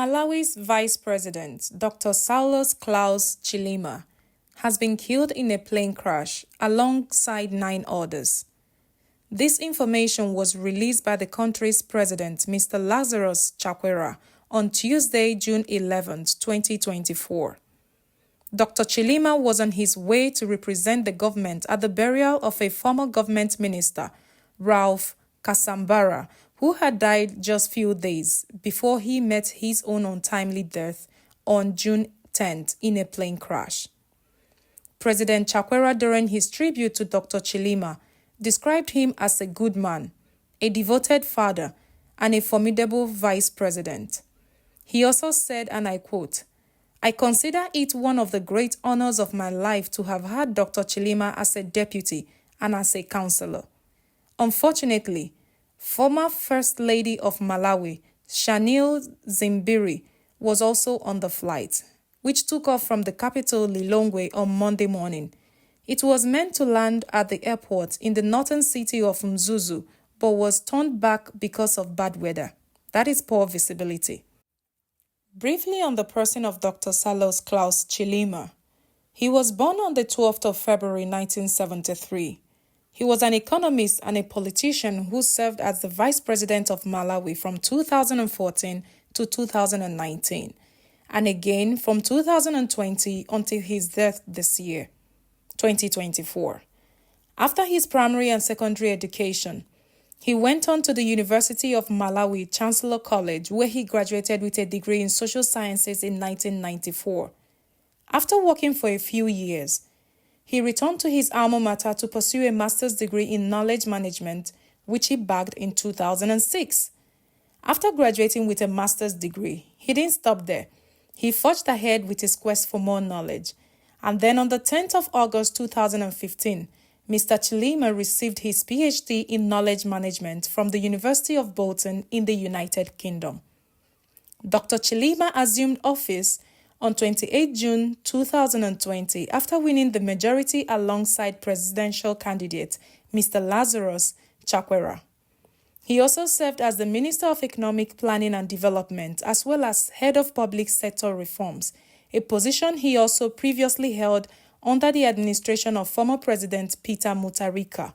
Malawi's Vice President, Dr. Saulos Klaus Chilima, has been killed in a plane crash alongside 9 others. This information was released by the country's president, Mr. Lazarus Chakwera, on Tuesday, June 11, 2024. Dr. Chilima was on his way to represent the government at the burial of a former government minister, Ralph Kasambara, who had died just few days before he met his own untimely death on June 10th in a plane crash. President Chakwera, during his tribute to Dr. Chilima, described him as a good man, a devoted father, and a formidable vice president. He also said, and I quote, "I consider it one of the great honors of my life to have had Dr. Chilima as a deputy and as a counselor. Unfortunately, former First Lady of Malawi, Shanil Zimbiri, was also on the flight, which took off from the capital Lilongwe on Monday morning. It was meant to land at the airport in the northern city of Mzuzu, but was turned back because of bad weather. That is poor visibility." Briefly on the person of Dr. Saulos Klaus Chilima. He was born on the 12th of February 1973. He was an economist and a politician who served as the Vice President of Malawi from 2014 to 2019, and again from 2020 until his death this year, 2024. After his primary and secondary education, he went on to the University of Malawi Chancellor College, where he graduated with a degree in social sciences in 1994. After working for a few years, he returned to his alma mater to pursue a master's degree in knowledge management, which he bagged in 2006. After graduating with a master's degree, he didn't stop there. He forged ahead with his quest for more knowledge. And then on the 10th of August 2015, Mr. Chilima received his PhD in knowledge management from the University of Bolton in the United Kingdom. Dr. Chilima assumed office on 28 June 2020 after winning the majority alongside presidential candidate Mr. Lazarus Chakwera. He also served as the Minister of Economic Planning and Development as well as Head of Public Sector Reforms, a position he also previously held under the administration of former President Peter Mutharika.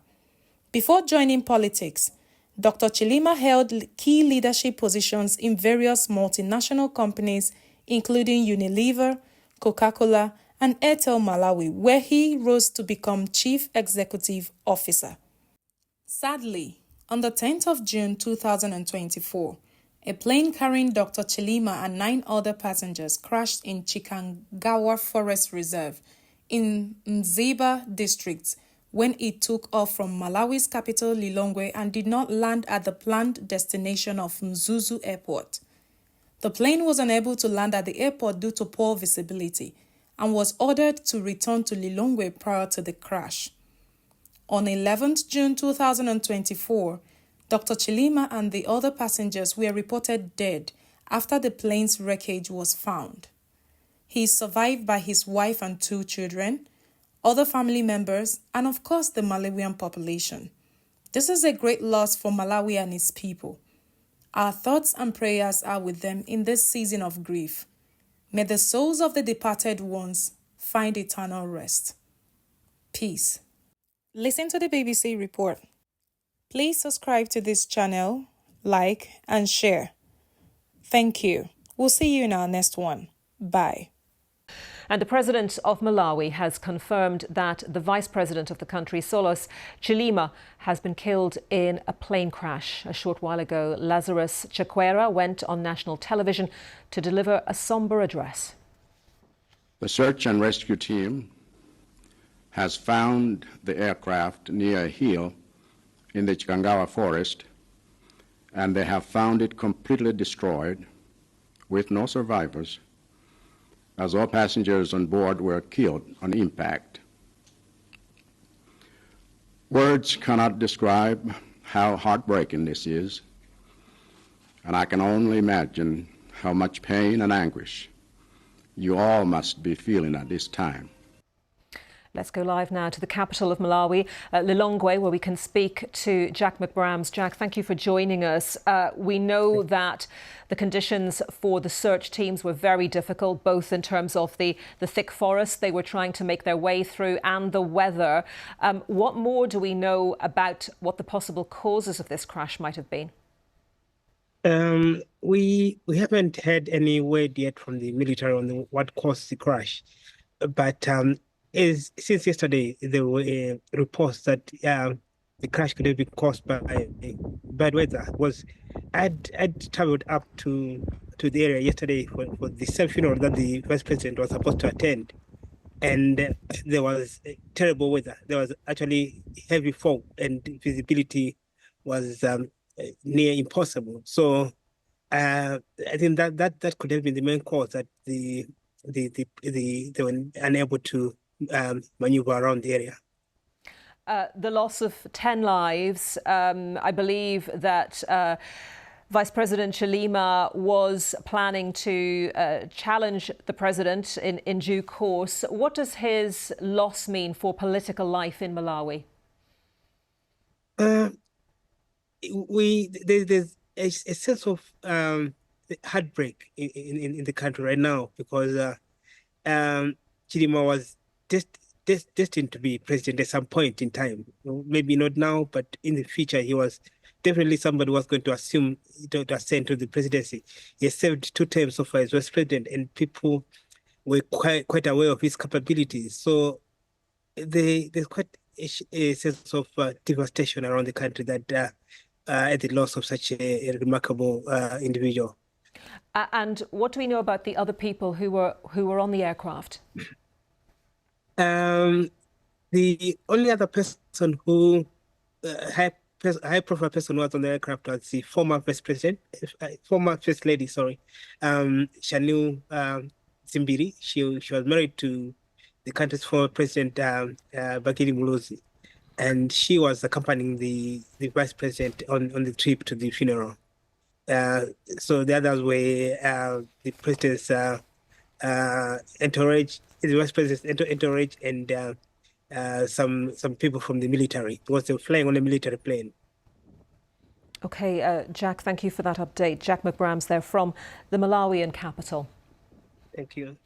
Before joining politics, Dr. Chilima held key leadership positions in various multinational companies including Unilever, Coca-Cola, and Airtel Malawi, where he rose to become Chief Executive Officer. Sadly, on the 10th of June 2024, a plane carrying Dr. Chilima and 9 other passengers crashed in Chikangawa Forest Reserve in Mziba district when it took off from Malawi's capital Lilongwe and did not land at the planned destination of Mzuzu Airport. The plane was unable to land at the airport due to poor visibility and was ordered to return to Lilongwe prior to the crash. On 11th June 2024, Dr. Chilima and the other passengers were reported dead after the plane's wreckage was found. He is survived by his wife and 2 children, other family members, and of course the Malawian population. This is a great loss for Malawi and its people. Our thoughts and prayers are with them in this season of grief. May the souls of the departed ones find eternal rest. Peace. Listen to the BBC report. Please subscribe to this channel, like, and share. Thank you. We'll see you in our next one. Bye. And the President of Malawi has confirmed that the Vice President of the country, Saulos Chilima, has been killed in a plane crash. A short while ago, Lazarus Chakwera went on national television to deliver a somber address. The search and rescue team has found the aircraft near a hill in the Chikangawa forest, and they have found it completely destroyed with no survivors, as all passengers on board were killed on impact. Words cannot describe how heartbreaking this is, and I can only imagine how much pain and anguish you all must be feeling at this time. Let's go live now to the capital of Malawi, Lilongwe, where we can speak to Jack McBrams. Jack, thank you for joining us. We know that the conditions for the search teams were very difficult, both in terms of the thick forest they were trying to make their way through and the weather. What more do we know about what the possible causes of this crash might have been? We haven't had any word yet from the military on what caused the crash, but since yesterday there were reports that the crash could have been caused by bad weather. I'd traveled up to the area yesterday for the same funeral that the vice president was supposed to attend, and there was terrible weather. There was actually heavy fog, and visibility was near impossible. So I think that could have been the main cause, that they were unable to maneuver around the area. The loss of 10 lives. I believe that Vice President Chilima was planning to challenge the president in due course. What does his loss mean for political life in Malawi? There's a sense of heartbreak in the country right now, because Chilima was destined to be president at some point in time. Maybe not now, but in the future, he was definitely somebody who was going to assume to ascend to the presidency. He served 2 terms so far as vice president, and people were quite aware of his capabilities. So there's quite a sense of devastation around the country that at the loss of such a remarkable individual. And what do we know about the other people who were on the aircraft? The only other person who high-profile person who was on the aircraft was the former first lady, Shanu Zimbiri. She was married to the country's former president, Bakiri Muluzi, and she was accompanying the vice president on the trip to the funeral. So the others were the president's entourage, the vice president's entourage, and some people from the military, because they were flying on a military plane. Okay, Jack, thank you for that update. Jack McBrams there from the Malawian capital. Thank you.